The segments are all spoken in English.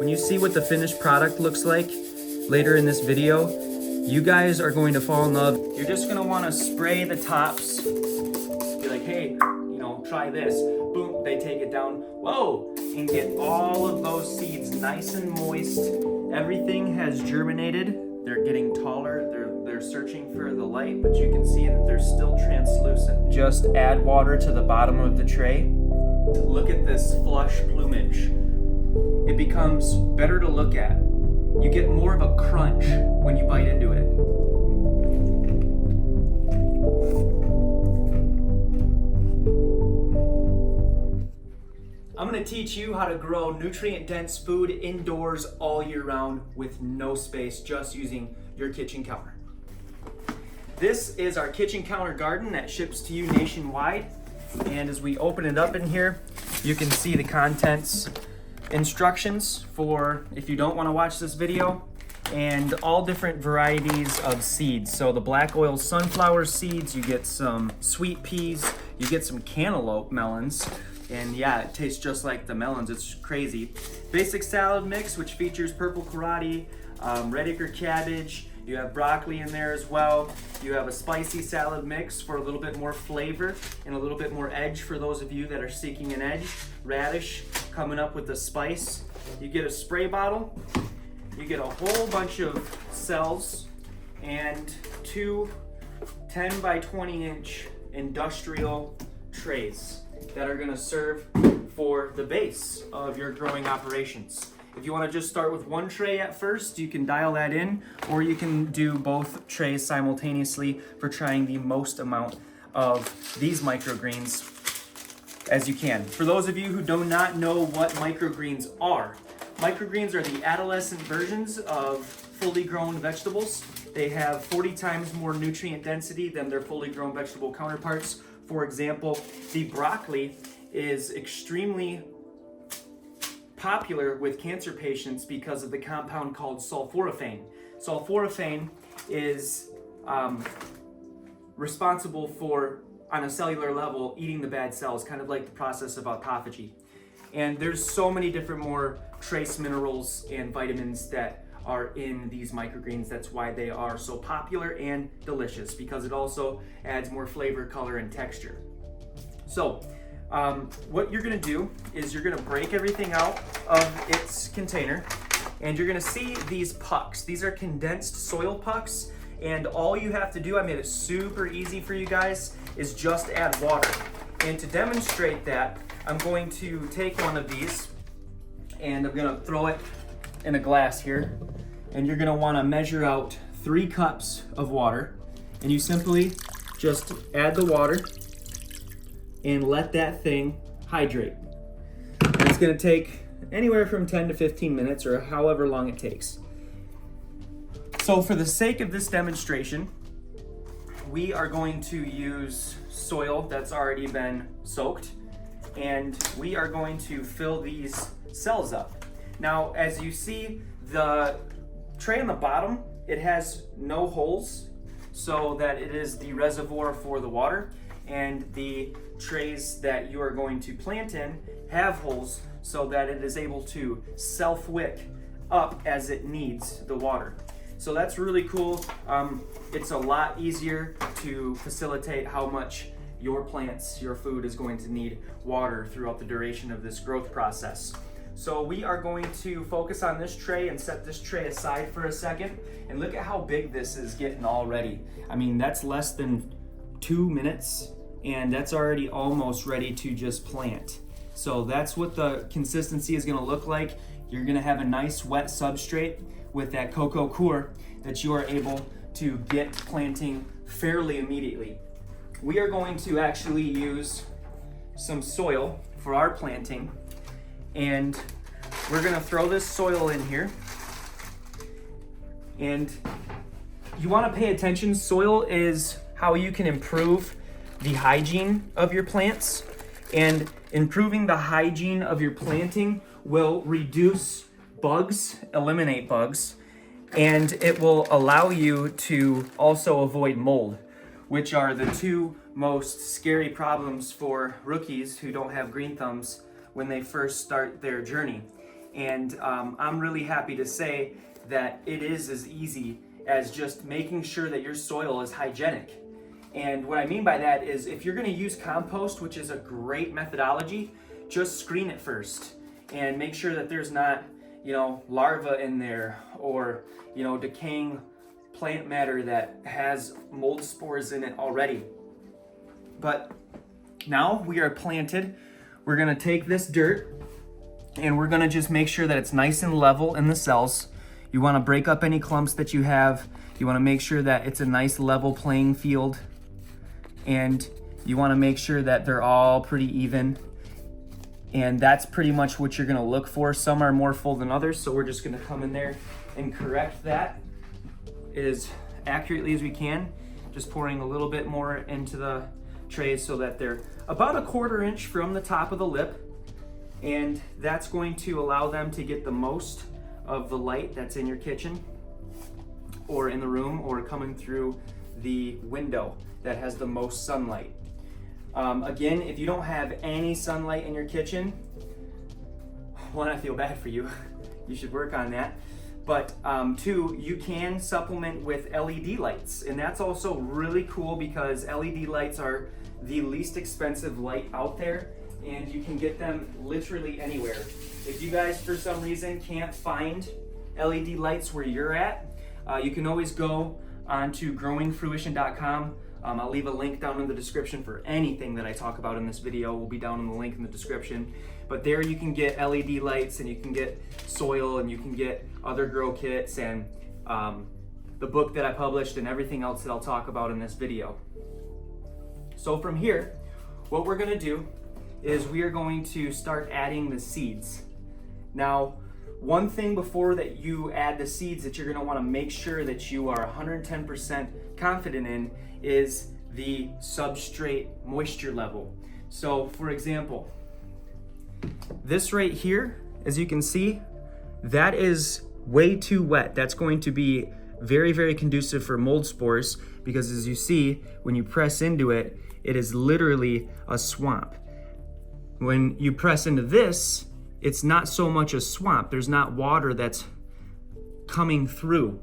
When you see what the finished product looks like later in this video, you guys are going to fall in love. You're just gonna wanna spray the tops. Be like, hey, try this. Boom, they take it down. Whoa, and get all of those seeds nice and moist. Everything has germinated. They're getting taller. They're searching for the light, but you can see that they're still translucent. Just add water to the bottom of the tray. Look at this flush plumage. It becomes better to look at. You get more of a crunch when you bite into it. I'm gonna teach you how to grow nutrient-dense food indoors all year round with no space, just using your kitchen counter. This is our kitchen counter garden that ships to you nationwide. And as we open it up in here, you can see the contents instructions for if you don't want to watch this video, and all different varieties of seeds. So the black oil sunflower seeds, you get some sweet peas, you get some cantaloupe melons, and yeah, it tastes just like the melons. It's crazy. Basic salad mix, which features purple karate, red Acre cabbage. You have broccoli in there as well. You have a spicy salad mix for a little bit more flavor and a little bit more edge for those of you that are seeking an edge. Radish coming up with the spice. You get a spray bottle. You get a whole bunch of cells and two 10 by 20 inch industrial trays that are gonna serve for the base of your growing operations. If you want to just start with one tray at first, you can dial that in, or you can do both trays simultaneously for trying the most amount of these microgreens as you can. For those of you who do not know what microgreens are the adolescent versions of fully grown vegetables. They have 40 times more nutrient density than their fully grown vegetable counterparts. For example, the broccoli is extremely popular with cancer patients because of the compound called sulforaphane. Sulforaphane is responsible for, on a cellular level, eating the bad cells, kind of like the process of autophagy. And there's so many different more trace minerals and vitamins that are in these microgreens. That's why they are so popular and delicious, because it also adds more flavor, color, and texture. So, what you're gonna do is you're gonna break everything out of its container, and you're gonna see these pucks. These are condensed soil pucks, and all you have to do, I made it super easy for you guys, is just add water. And to demonstrate that, I'm going to take one of these, and I'm gonna throw it in a glass here, and you're gonna wanna measure out 3 cups of water, and you simply just add the water and let that thing hydrate. And it's gonna take anywhere from 10 to 15 minutes or however long it takes. So for the sake of this demonstration, we are going to use soil that's already been soaked, and we are going to fill these cells up. Now, as you see, the tray on the bottom, it has no holes, so that it is the reservoir for the water, and the trays that you are going to plant in have holes so that it is able to self-wick up as it needs the water. So that's really cool. It's a lot easier to facilitate how much your plants, your food is going to need water throughout the duration of this growth process. So we are going to focus on this tray and set this tray aside for a second, and look at how big this is getting already. I mean, that's less than 2 minutes, and that's already almost ready to just plant. So that's what the consistency is gonna look like. You're gonna have a nice wet substrate with that coco coir that you are able to get planting fairly immediately. We are going to actually use some soil for our planting, and we're gonna throw this soil in here. And you wanna pay attention. Soil is how you can improve the hygiene of your plants, and improving the hygiene of your planting will reduce bugs, eliminate bugs, and it will allow you to also avoid mold, which are the 2 most scary problems for rookies who don't have green thumbs when they first start their journey. And I'm really happy to say that it is as easy as just making sure that your soil is hygienic. And what I mean by that is if you're gonna use compost, which is a great methodology, just screen it first and make sure that there's not, larvae in there or, decaying plant matter that has mold spores in it already. But now we are planted. We're gonna take this dirt and we're gonna just make sure that it's nice and level in the cells. You wanna break up any clumps that you have. You wanna make sure that it's a nice level playing field. And you wanna make sure that they're all pretty even. And that's pretty much what you're gonna look for. Some are more full than others, so we're just gonna come in there and correct that as accurately as we can. Just pouring a little bit more into the trays so that they're about a 1/4 inch from the top of the lip. And that's going to allow them to get the most of the light that's in your kitchen or in the room or coming through the window that has the most sunlight. Again, if you don't have any sunlight in your kitchen, one, I feel bad for you. You should work on that. But two, you can supplement with LED lights. And that's also really cool because LED lights are the least expensive light out there, and you can get them literally anywhere. If you guys, for some reason, can't find LED lights where you're at, you can always go onto growingfruition.com. I'll leave a link down in the description for anything that I talk about in this video. Will be down in the link in the description. But there you can get LED lights and you can get soil and you can get other grow kits and the book that I published and everything else that I'll talk about in this video. So from here, what we're gonna do is we are going to start adding the seeds. Now, one thing before that you add the seeds that you're gonna wanna make sure that you are 110% confident in is the substrate moisture level. So for example, this right here, as you can see, that is way too wet. That's going to be very, very conducive for mold spores because as you see, when you press into it, it is literally a swamp. When you press into this, it's not so much a swamp. There's not water that's coming through.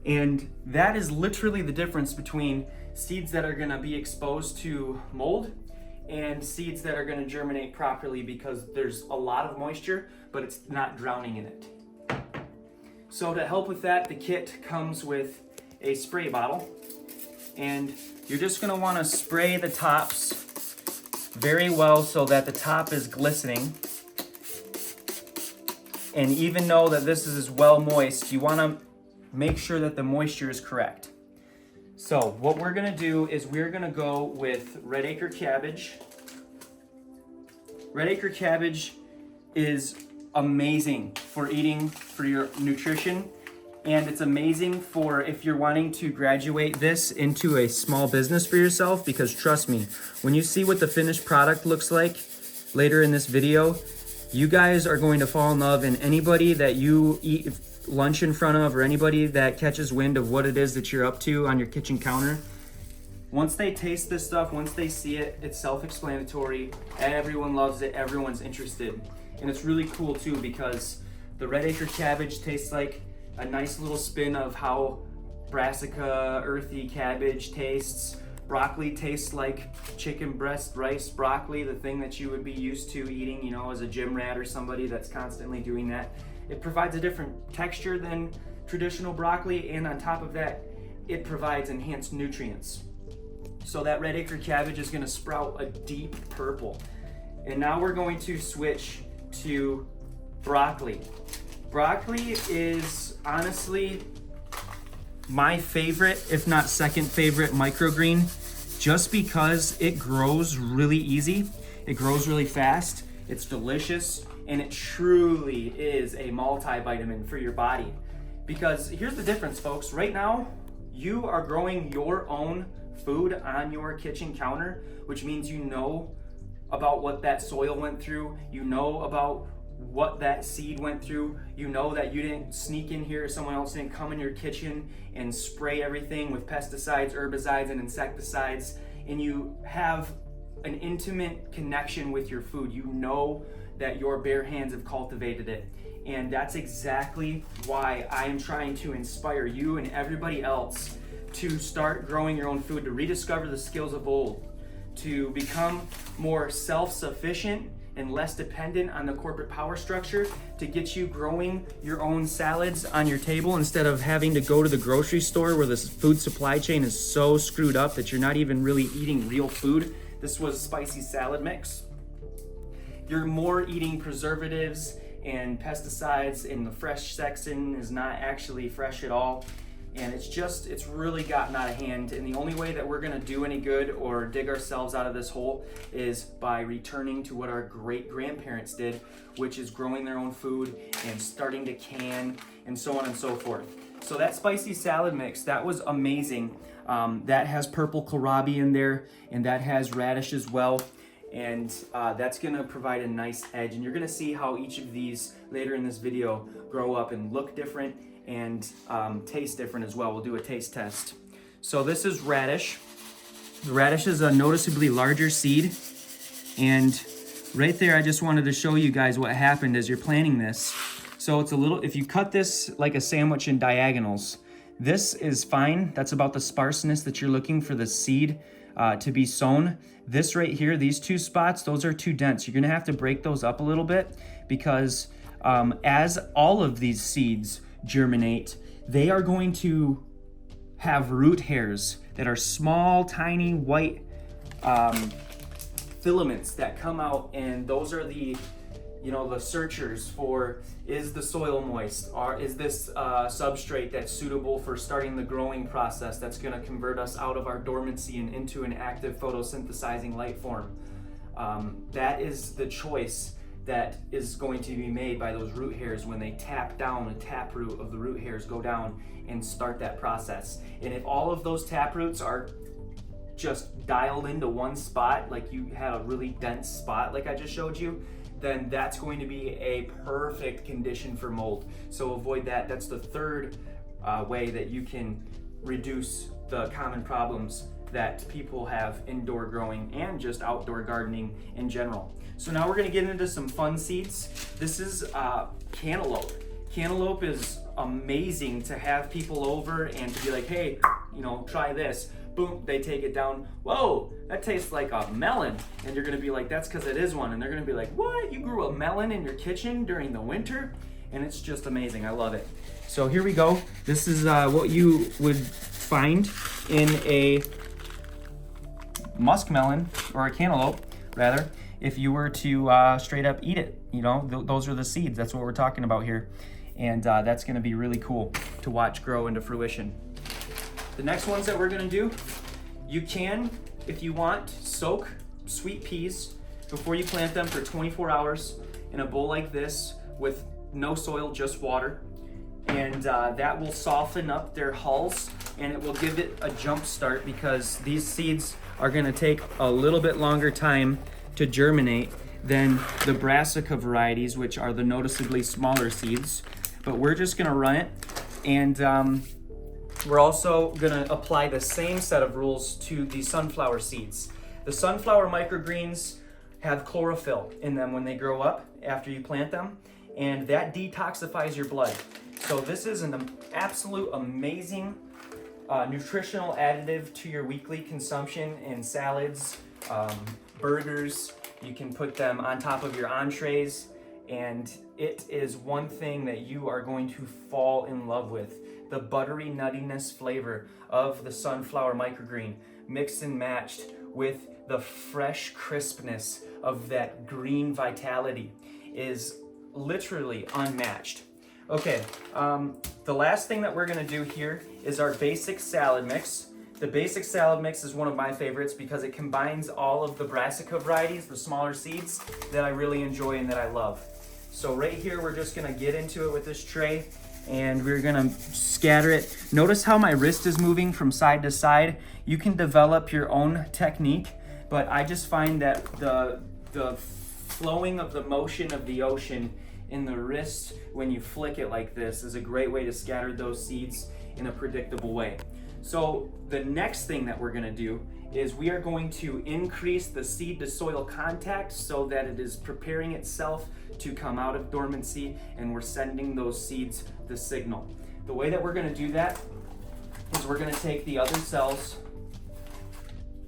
And that is literally the difference between seeds that are gonna be exposed to mold and seeds that are gonna germinate properly because there's a lot of moisture, but it's not drowning in it. So to help with that, the kit comes with a spray bottle, and you're just gonna wanna spray the tops very well so that the top is glistening. And even though that this is well moist, you wanna make sure that the moisture is correct. So what we're gonna do is we're gonna go with red Acre cabbage. Red Acre cabbage is amazing for eating, for your nutrition, and it's amazing for if you're wanting to graduate this into a small business for yourself, because trust me, when you see what the finished product looks like later in this video, you guys are going to fall in love, and anybody that you eat lunch in front of or anybody that catches wind of what it is that you're up to on your kitchen counter, once they taste this stuff, once they see it, it's self-explanatory. Everyone loves it, everyone's interested. And it's really cool too because the red Acre cabbage tastes like a nice little spin of how brassica, earthy cabbage tastes. Broccoli tastes like chicken breast rice broccoli, the thing that you would be used to eating, as a gym rat or somebody that's constantly doing that. It provides a different texture than traditional broccoli, and on top of that, it provides enhanced nutrients. So that red Acre cabbage is gonna sprout a deep purple. And now we're going to switch to broccoli. Broccoli is honestly my favorite, if not second favorite microgreen, just because it grows really easy, it grows really fast, it's delicious, and it truly is a multivitamin for your body. Because here's the difference, folks. Right now, you are growing your own food on your kitchen counter, which means you know about what that soil went through, you know about what that seed went through, you know that you didn't sneak in here, someone else didn't come in your kitchen and spray everything with pesticides, herbicides, and insecticides, and you have an intimate connection with your food. You know that your bare hands have cultivated it. And that's exactly why I am trying to inspire you and everybody else to start growing your own food, to rediscover the skills of old, to become more self-sufficient and less dependent on the corporate power structure, to get you growing your own salads on your table instead of having to go to the grocery store where the food supply chain is so screwed up that you're not even really eating real food. This was spicy salad mix. You're more eating preservatives and pesticides, and the fresh section is not actually fresh at all. And it's really gotten out of hand. And the only way that we're gonna do any good or dig ourselves out of this hole is by returning to what our great grandparents did, which is growing their own food and starting to can and so on and so forth. So that spicy salad mix, that was amazing. That has purple kohlrabi in there, and that has radish as well. And that's gonna provide a nice edge. And you're gonna see how each of these later in this video grow up and look different and taste different as well. We'll do a taste test. So this is radish. The radish is a noticeably larger seed. And right there, I just wanted to show you guys what happened as you're planting this. So it's a little, if you cut this like a sandwich in diagonals, this is fine. That's about the sparseness that you're looking for the seed to be sown. This right here, these two spots, those are too dense. You're gonna have to break those up a little bit because as all of these seeds germinate, they are going to have root hairs that are small, tiny, white filaments that come out, and those are the the searchers for, is the soil moist, or is this substrate that's suitable for starting the growing process that's going to convert us out of our dormancy and into an active photosynthesizing life form. That is the choice that is going to be made by those root hairs when they tap down. The taproot of the root hairs go down and start that process. And if all of those taproots are just dialed into one spot, like you had a really dense spot like I just showed you, then that's going to be a perfect condition for mold. So avoid that. That's the third way that you can reduce the common problems that people have indoor growing and just outdoor gardening in general. So now we're gonna get into some fun seeds. This is cantaloupe. Cantaloupe is amazing to have people over and to be like, hey, try this. Boom, they take it down. Whoa, that tastes like a melon. And you're gonna be like, that's because it is one. And they're gonna be like, what? You grew a melon in your kitchen during the winter? And it's just amazing, I love it. So here we go. This is what you would find in a muskmelon, or a cantaloupe, rather, if you were to straight up eat it. Those are the seeds. That's what we're talking about here. And that's gonna be really cool to watch grow into fruition. The next ones that we're gonna do, you can, if you want, soak sweet peas before you plant them for 24 hours in a bowl like this with no soil, just water. And that will soften up their hulls, and it will give it a jump start because these seeds are gonna take a little bit longer time to germinate than the brassica varieties, which are the noticeably smaller seeds. But we're just gonna run it, and we're also gonna apply the same set of rules to the sunflower seeds. The sunflower microgreens have chlorophyll in them when they grow up after you plant them, and that detoxifies your blood. So this is an absolute amazing nutritional additive to your weekly consumption in salads, burgers. You can put them on top of your entrees, and it is one thing that you are going to fall in love with. The buttery nuttiness flavor of the sunflower microgreen mixed and matched with the fresh crispness of that green vitality is literally unmatched. Okay, the last thing that we're gonna do here is our basic salad mix. The basic salad mix is one of my favorites because it combines all of the brassica varieties, the smaller seeds, that I really enjoy and that I love. So right here, we're just gonna get into it with this tray, and we're gonna scatter it. Notice how my wrist is moving from side to side. You can develop your own technique, but I just find that the flowing of the motion of the ocean in the wrist when you flick it like this is a great way to scatter those seeds in a predictable way. So the next thing that we're gonna do is we are going to increase the seed to soil contact so that it is preparing itself to come out of dormancy, and we're sending those seeds the signal. The way that we're going to do that is we're going to take the other cells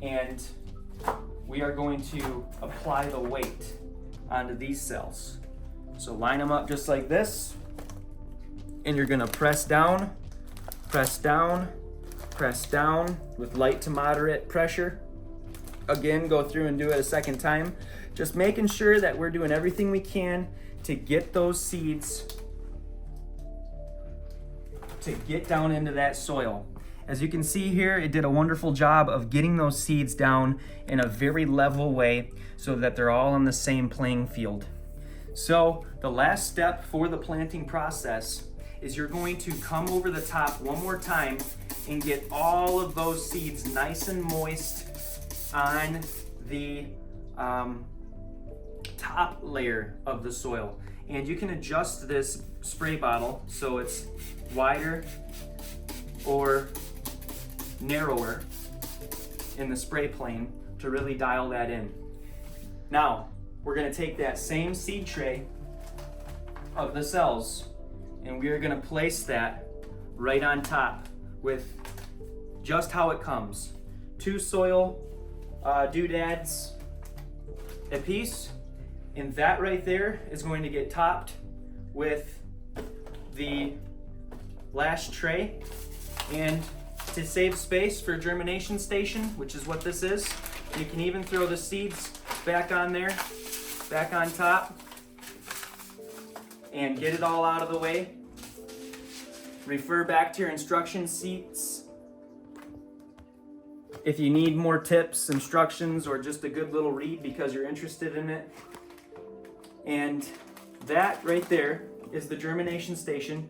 and we are going to apply the weight onto these cells. So line them up just like this, and you're going to press down, press down, press down with light to moderate pressure. Again, go through and do it a second time, just making sure that we're doing everything we can to get those seeds to get down into that soil. As you can see here, it did a wonderful job of getting those seeds down in a very level way so that they're all on the same playing field. So the last step for the planting process is you're going to come over the top one more time and get all of those seeds nice and moist on the top layer of the soil. And you can adjust this spray bottle so it's wider or narrower in the spray plane to really dial that in. Now, we're going to take that same seed tray of the cells and we are going to place that right on top with just how it comes. 2 soil doodads a piece, and that right there is going to get topped with the last tray. And to save space for germination station, which is what this is, you can even throw the seeds back on there, back on top, and get it all out of the way. Refer back to your instruction sheets if you need more tips, instructions, or just a good little read because you're interested in it. And that right there is the germination station,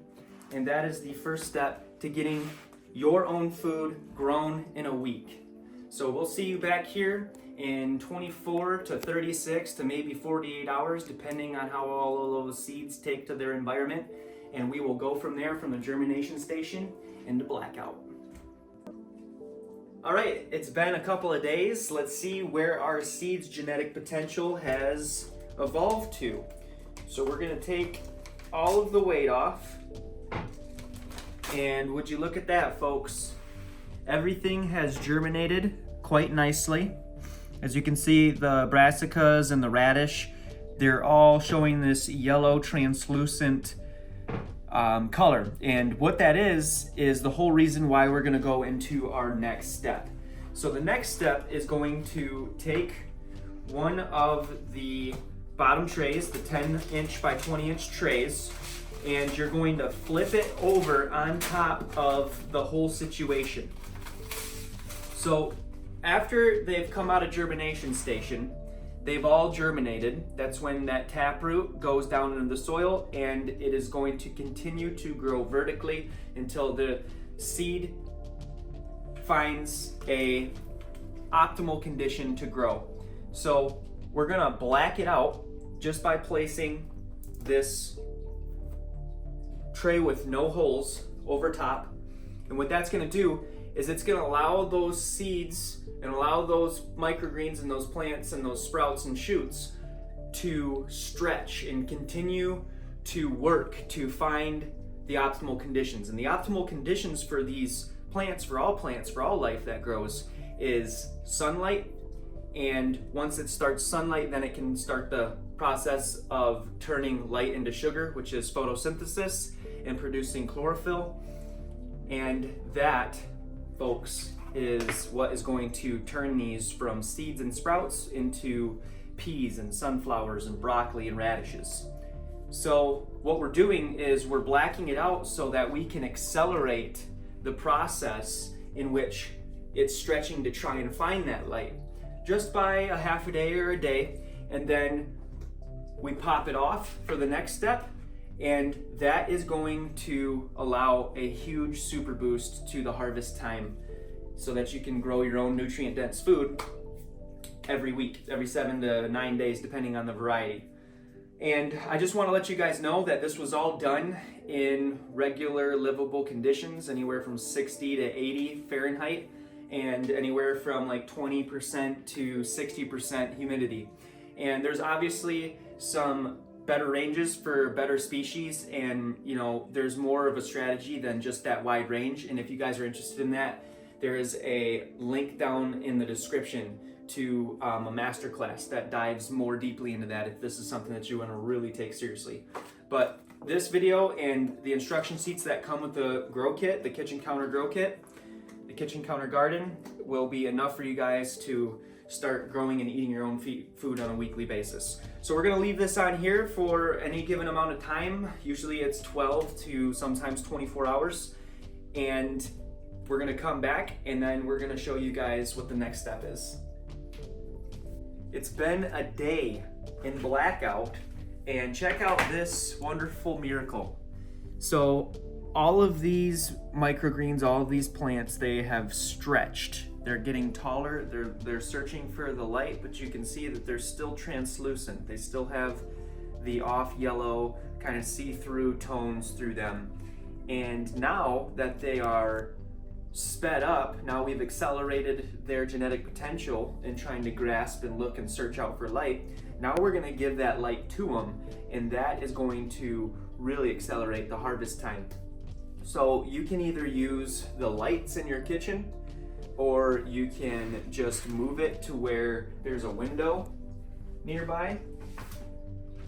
and that is the first step to getting your own food grown in a week. So we'll see you back here in 24 to 36 to maybe 48 hours, depending on how all of those seeds take to their environment. And we will go from there, from the germination station into blackout. All right, it's been a couple of days. Let's see where our seed's genetic potential has evolved to. So we're gonna take all of the weight off. And would you look at that, folks? Everything has germinated quite nicely. As you can see, the brassicas and the radish, they're all showing this yellow translucent color. And what that is the whole reason why we're gonna go into our next step. So the next step is going to take one of the bottom trays, the 10-inch by 20-inch trays, and you're going to flip it over on top of the whole situation. So after they've come out of germination station, they've all germinated. That's when that taproot goes down into the soil, and it is going to continue to grow vertically until the seed finds a optimal condition to grow. So we're gonna black it out just by placing this tray with no holes over top. And what that's gonna do is it's gonna allow those seeds and allow those microgreens and those plants and those sprouts and shoots to stretch and continue to work to find the optimal conditions. And the optimal conditions for these plants, for all life that grows, is sunlight. And once it starts sunlight, then it can start the process of turning light into sugar, which is photosynthesis, and producing chlorophyll. And that, folks, is what is going to turn these from seeds and sprouts into peas and sunflowers and broccoli and radishes. So what we're doing is we're blacking it out so that we can accelerate the process in which it's stretching to try and find that light, just by a half a day or a day. And then we pop it off for the next step, and that is going to allow a huge super boost to the harvest time so that you can grow your own nutrient dense food every week, every 7 to 9 days, depending on the variety. And I just want to let you guys know that this was all done in regular livable conditions, anywhere from 60 to 80 Fahrenheit, and anywhere from like 20% to 60% humidity. And there's obviously some better ranges for better species, and there's more of a strategy than just that wide range. And if you guys are interested in that, there is a link down in the description to a masterclass that dives more deeply into that if this is something that you want to really take seriously. But this video and the instruction sheets that come with the grow kit, the kitchen counter grow kit, the kitchen counter garden, will be enough for you guys to start growing and eating your own food on a weekly basis. So we're going to leave this on here for any given amount of time. Usually it's 12 to sometimes 24 hours. And we're going to come back and then we're going to show you guys what the next step is. It's been a day in blackout, and check out this wonderful miracle. So all of these microgreens, all of these plants, they have stretched. They're getting taller, they're searching for the light, but you can see that they're still translucent. They still have the off yellow, kind of see-through tones through them. And now that they are sped up, now we've accelerated their genetic potential in trying to grasp and look and search out for light. Now we're gonna give that light to them, and that is going to really accelerate the harvest time. So you can either use the lights in your kitchen, or you can just move it to where there's a window nearby.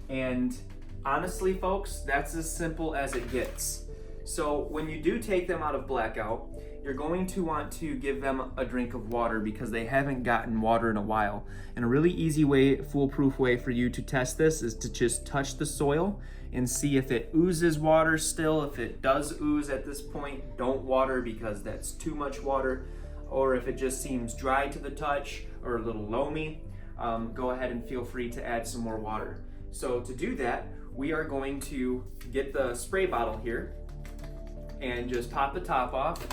And honestly, folks, that's as simple as it gets. So when you do take them out of blackout, you're going to want to give them a drink of water because they haven't gotten water in a while. And a really easy way, foolproof way for you to test this is to just touch the soil and see if it oozes water still. If it does ooze at this point, don't water because that's too much water. Or if it just seems dry to the touch or a little loamy, go ahead and feel free to add some more water. So to do that, we are going to get the spray bottle here and just pop the top off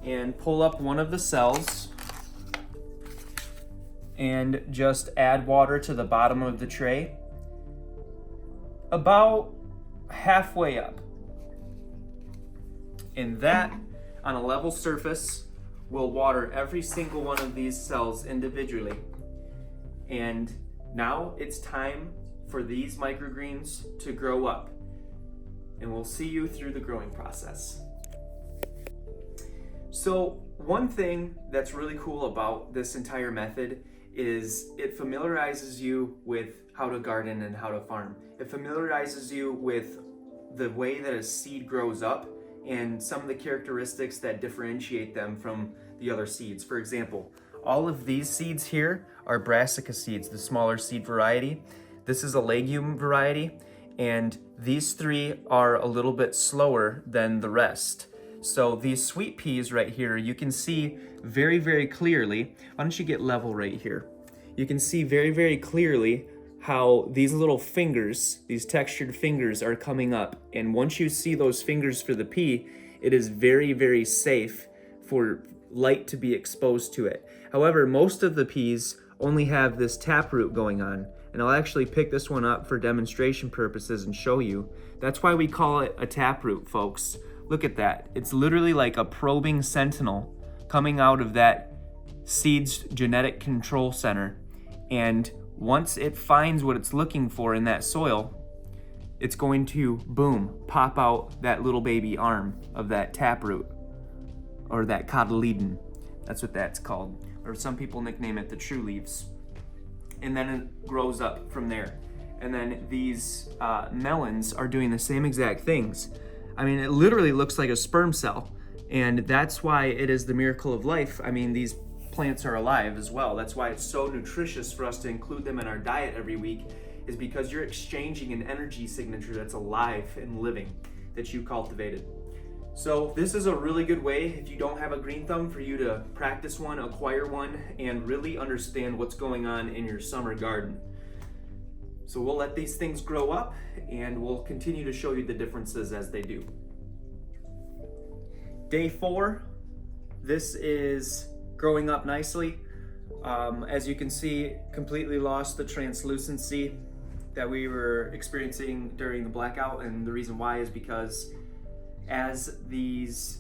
and pull up one of the cells and just add water to the bottom of the tray about halfway up. And that, on a level surface, will water every single one of these cells individually. And now it's time for these microgreens to grow up. And we'll see you through the growing process. So one thing that's really cool about this entire method is it familiarizes you with how to garden and how to farm. It familiarizes you with the way that a seed grows up and some of the characteristics that differentiate them from the other seeds. For example, all of these seeds here are brassica seeds, the smaller seed variety. This is a legume variety, and these three are a little bit slower than the rest. So these sweet peas right here, you can see very, very clearly. Why don't you get level right here? You can see very, very clearly how these little fingers, these textured fingers, are coming up. And once you see those fingers for the pea, it is very, very safe for light to be exposed to it. However, most of the peas only have this taproot going on. And I'll actually pick this one up for demonstration purposes and show you. That's why we call it a taproot, folks. Look at that. It's literally like a probing sentinel coming out of that seed's genetic control center. And once it finds what it's looking for in that soil, it's going to, boom, pop out that little baby arm of that taproot, or that cotyledon. That's what that's called. Or some people nickname it the true leaves. And then it grows up from there. And then these melons are doing the same exact things. I mean, it literally looks like a sperm cell. And that's why it is the miracle of life. I mean, these plants are alive as well. That's why it's so nutritious for us to include them in our diet every week, is because you're exchanging an energy signature that's alive and living, that you cultivated. So this is a really good way, if you don't have a green thumb, for you to practice one, acquire one, and really understand what's going on in your summer garden. So we'll let these things grow up, and we'll continue to show you the differences as they do. Day 4, this is growing up nicely. As you can see, completely lost the translucency that we were experiencing during the blackout, and the reason why is because as these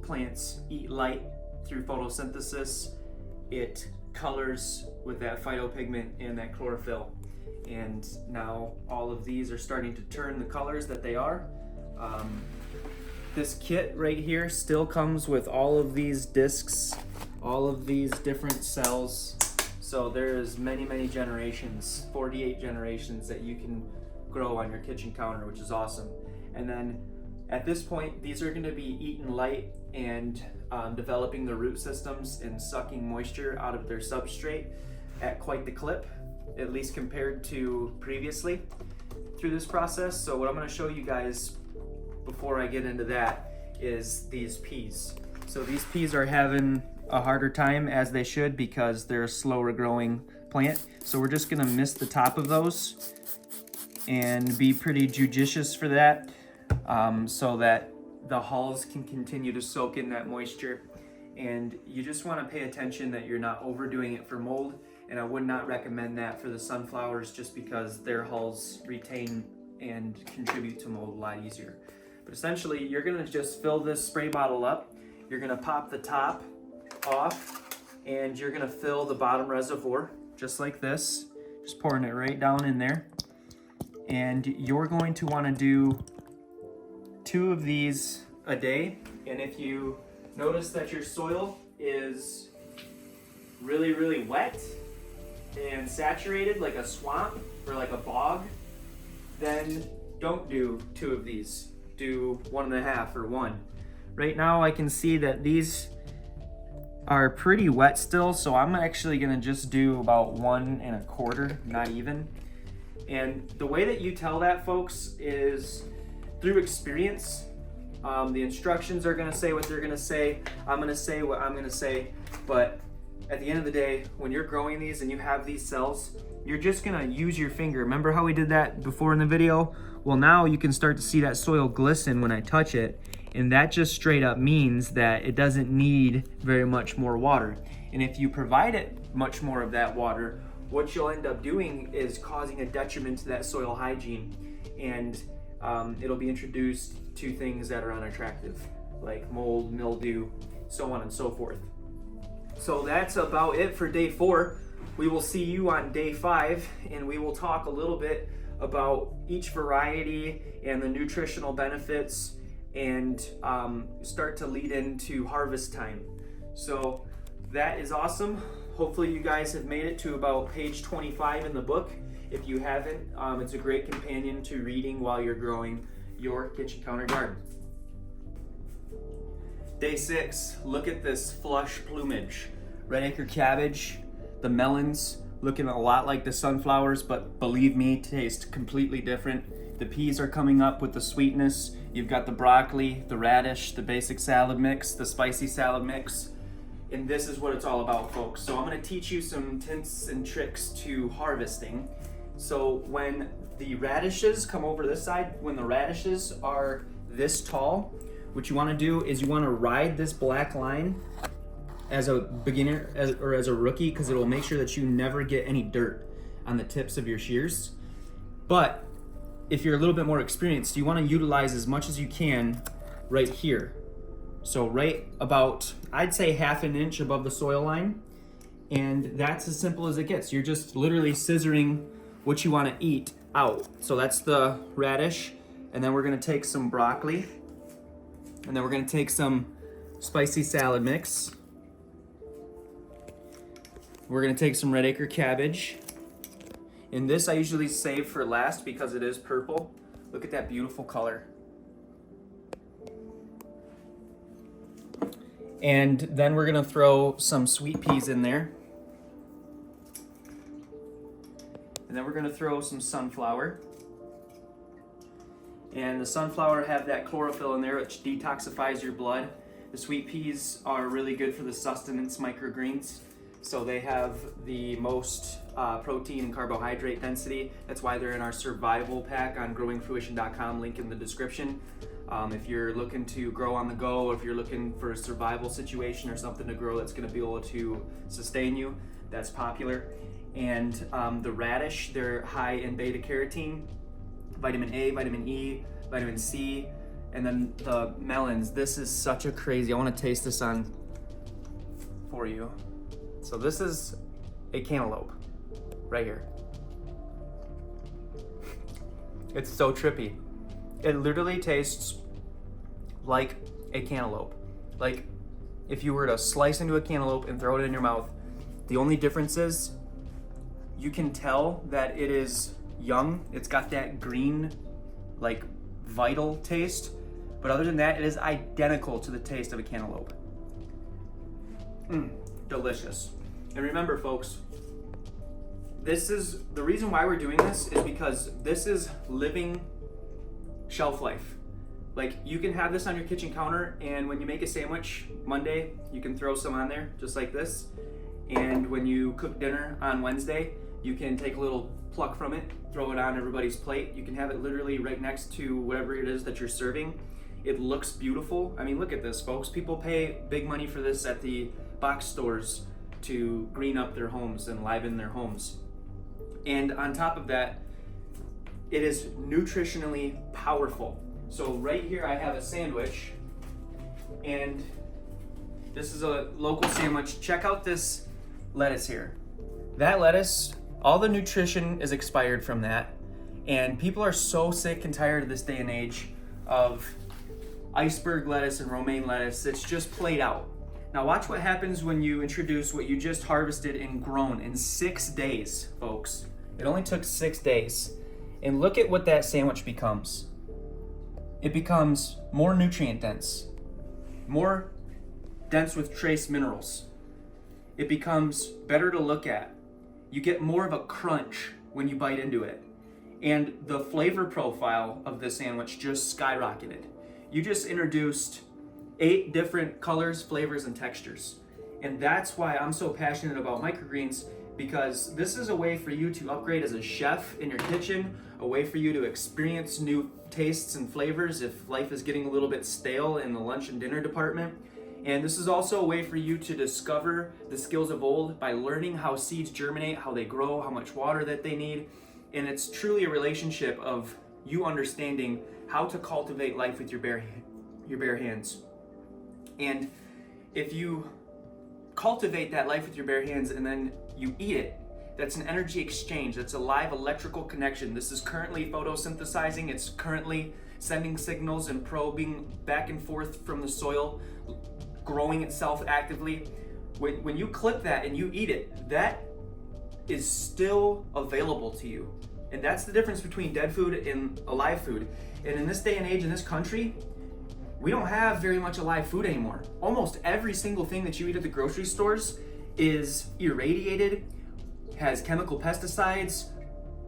plants eat light through photosynthesis, it colors with that phytopigment and that chlorophyll. And now all of these are starting to turn the colors that they are. This kit right here still comes with all of these discs, all of these different cells. So there's many generations, 48 generations that you can grow on your kitchen counter, which is awesome. And then at this point, these are gonna be eaten light and developing the root systems and sucking moisture out of their substrate at quite the clip, at least compared to previously through this process. So what I'm gonna show you guys before I get into that is these peas. So these peas are having a harder time, as they should, because they're a slower growing plant. So we're just gonna mist the top of those and be pretty judicious for that, so that the hulls can continue to soak in that moisture. And you just wanna pay attention that you're not overdoing it for mold. And I would not recommend that for the sunflowers, just because their hulls retain and contribute to mold a lot easier. But essentially, you're gonna just fill this spray bottle up. You're gonna pop the top off, and you're gonna fill the bottom reservoir just like this, just pouring it right down in there. And you're going to wanna do 2 of these a day. And if you notice that your soil is really wet and saturated like a swamp or like a bog, then don't do 2 of these. Do 1.5 or 1. Right now I can see that these are pretty wet still, so I'm actually gonna just do about 1.25, not even. And the way that you tell that, folks, is through experience. The instructions are gonna say what they're gonna say. I'm gonna say what I'm gonna say, but at the end of the day, when you're growing these and you have these cells, you're just gonna use your finger. Remember how we did that before in the video? Well, now you can start to see that soil glisten when I touch it, and that just straight up means that it doesn't need very much more water. And if you provide it much more of that water, what you'll end up doing is causing a detriment to that soil hygiene, and it'll be introduced to things that are unattractive, like mold, mildew, so on and so forth. So that's about it for day 4. We will see you on day 5, and we will talk a little bit about each variety and the nutritional benefits, and start to lead into harvest time. So that is awesome. Hopefully you guys have made it to about page 25 in the book. If you haven't, it's a great companion to reading while you're growing your kitchen counter garden. Day 6, look at this flush plumage. Red Acre cabbage, the melons, looking a lot like the sunflowers, but believe me, taste completely different. The peas are coming up with the sweetness. You've got the broccoli, the radish, the basic salad mix, the spicy salad mix. And this is what it's all about, folks. So I'm gonna teach you some tips and tricks to harvesting. So when the radishes come over this side, when the radishes are this tall, what you wanna do is you wanna ride this black line as a beginner or as a rookie, because it will make sure that you never get any dirt on the tips of your shears. But if you're a little bit more experienced, you want to utilize as much as you can right here. So right about, I'd say 1/2 inch above the soil line. And that's as simple as it gets. You're just literally scissoring what you want to eat out. So that's the radish. And then we're going to take some broccoli. And then we're going to take some spicy salad mix. We're gonna take some Red Acre cabbage. And this I usually save for last because it is purple. Look at that beautiful color. And then we're gonna throw some sweet peas in there. And then we're gonna throw some sunflower. And the sunflower have that chlorophyll in there, which detoxifies your blood. The sweet peas are really good for the sustenance microgreens. So they have the most protein and carbohydrate density. That's why they're in our survival pack on growingfruition.com, link in the description. If you're looking to grow on the go, if you're looking for a survival situation or something to grow that's gonna be able to sustain you, that's popular. And the radish, they're high in beta carotene, vitamin A, vitamin E, vitamin C, and then the melons. This is such a crazy, I wanna taste this on for you. So this is a cantaloupe right here. It's so trippy. It literally tastes like a cantaloupe. Like if you were to slice into a cantaloupe and throw it in your mouth, the only difference is you can tell that it is young. It's got that green, like vital taste. But other than that, it is identical to the taste of a cantaloupe. Delicious. And remember, folks, this is the reason why we're doing this is because this is living shelf life. Like you can have this on your kitchen counter, and when you make a sandwich Monday, you can throw some on there just like this. And when you cook dinner on Wednesday, you can take a little pluck from it, throw it on everybody's plate. You can have it literally right next to whatever it is that you're serving. It looks beautiful. I mean, look at this, folks. People pay big money for this at the box stores to green up their homes and liven their homes. And on top of that, it is nutritionally powerful. So right here I have a sandwich, and this is a local sandwich. Check out this lettuce here. That lettuce, all the nutrition is expired from that, and people are so sick and tired of this day and age of iceberg lettuce and romaine lettuce. It's just played out. Now watch what happens when you introduce what you just harvested and grown in 6 days, folks. It only took 6 days. And look at what that sandwich becomes. It becomes more nutrient dense, more dense with trace minerals. It becomes better to look at. You get more of a crunch when you bite into it. And the flavor profile of the sandwich just skyrocketed. You just introduced 8 different colors, flavors, and textures. And that's why I'm so passionate about microgreens, because this is a way for you to upgrade as a chef in your kitchen, a way for you to experience new tastes and flavors if life is getting a little bit stale in the lunch and dinner department. And this is also a way for you to discover the skills of old by learning how seeds germinate, how they grow, how much water that they need. And it's truly a relationship of you understanding how to cultivate life with your bare hands. And if you cultivate that life with your bare hands and then you eat it, that's an energy exchange. That's a live electrical connection. This is currently photosynthesizing. It's currently sending signals and probing back and forth from the soil, growing itself actively. When you clip that and you eat it, that is still available to you. And that's the difference between dead food and alive food. And in this day and age in this country, we don't have very much alive food anymore. Almost every single thing that you eat at the grocery stores is irradiated, has chemical pesticides,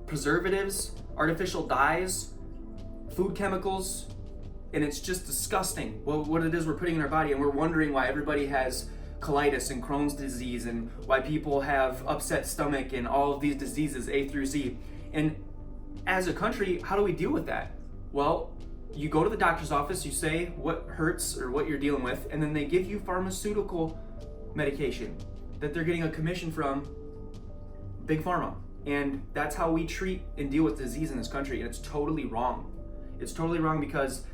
preservatives, artificial dyes, food chemicals, and it's just disgusting what it is we're putting in our body. And we're wondering why everybody has colitis and Crohn's disease, and why people have upset stomach and all of these diseases A through Z. And as a country, how do we deal with that? Well, you go to the doctor's office, you say what hurts or what you're dealing with, and then they give you pharmaceutical medication that they're getting a commission from Big Pharma. And that's how we treat and deal with disease in this country, and it's totally wrong. It's totally wrong because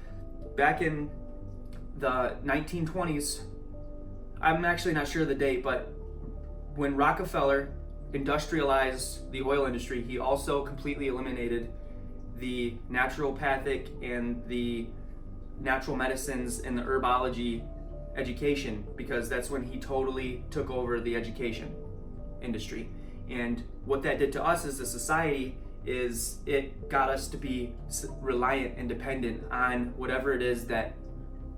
back in the 1920s, I'm actually not sure of the date, but when Rockefeller industrialized the oil industry, he also completely eliminated the naturopathic and the natural medicines and the herbology education, because that's when he totally took over the education industry. And what that did to us as a society is it got us to be reliant and dependent on whatever it is that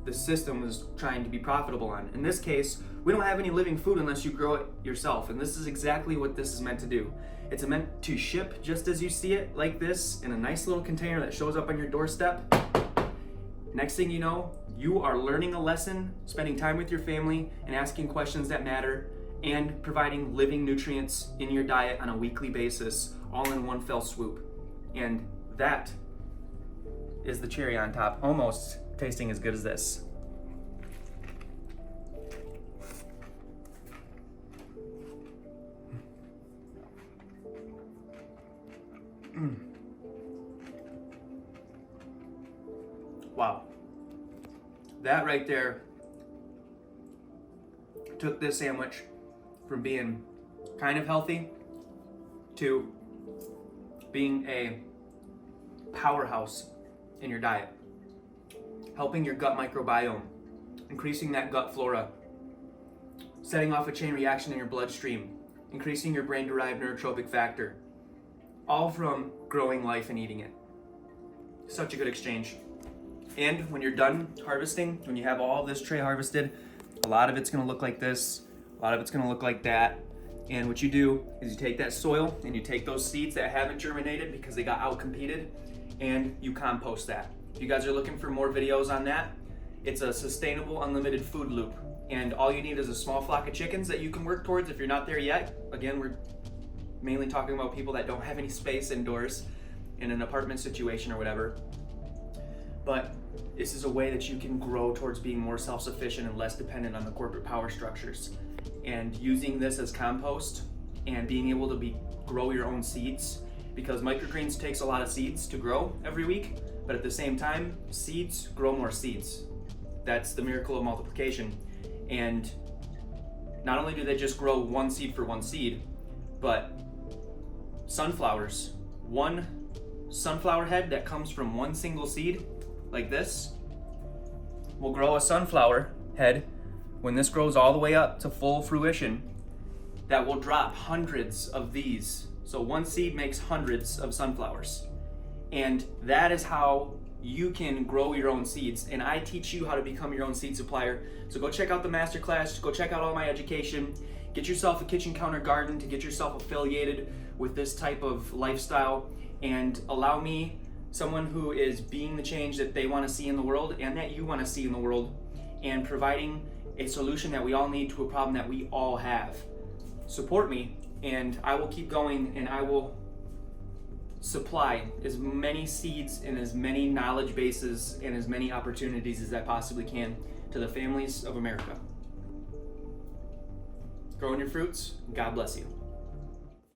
the system was trying to be profitable on. In this case, we don't have any living food unless you grow it yourself, and this is exactly what this is meant to do. It's meant to ship just as you see it, like this, in a nice little container that shows up on your doorstep. Next thing you know, you are learning a lesson, spending time with your family, and asking questions that matter, and providing living nutrients in your diet on a weekly basis, all in one fell swoop. And that is the cherry on top, almost tasting as good as this. Wow. That right there took this sandwich from being kind of healthy to being a powerhouse in your diet, helping your gut microbiome, increasing that gut flora, setting off a chain reaction in your bloodstream, increasing your brain-derived neurotrophic factor, all from growing life and eating it. Such a good exchange. And when you're done harvesting, when you have all this tray harvested, a lot of it's gonna look like this, a lot of it's gonna look like that. And what you do is you take that soil and you take those seeds that haven't germinated because they got out-competed, and you compost that. If you guys are looking for more videos on that, it's a sustainable, unlimited food loop. And all you need is a small flock of chickens that you can work towards if you're not there yet. Again, we're mainly talking about people that don't have any space indoors in an apartment situation or whatever. But this is a way that you can grow towards being more self-sufficient and less dependent on the corporate power structures. And using this as compost and being able to grow your own seeds, because microgreens takes a lot of seeds to grow every week, but at the same time, seeds grow more seeds. That's the miracle of multiplication. And not only do they just grow one seed for one seed, but sunflowers, one sunflower head that comes from one single seed, like this, will grow a sunflower head when this grows all the way up to full fruition that will drop hundreds of these. So one seed makes hundreds of sunflowers. And that is how you can grow your own seeds. And I teach you how to become your own seed supplier. So go check out the masterclass, go check out all my education, get yourself a kitchen counter garden to get yourself affiliated with this type of lifestyle, and allow me, someone who is being the change that they want to see in the world and that you want to see in the world, and providing a solution that we all need to a problem that we all have. Support me, and I will keep going, and I will supply as many seeds and as many knowledge bases and as many opportunities as I possibly can to the families of America. Growing your fruits, God bless you.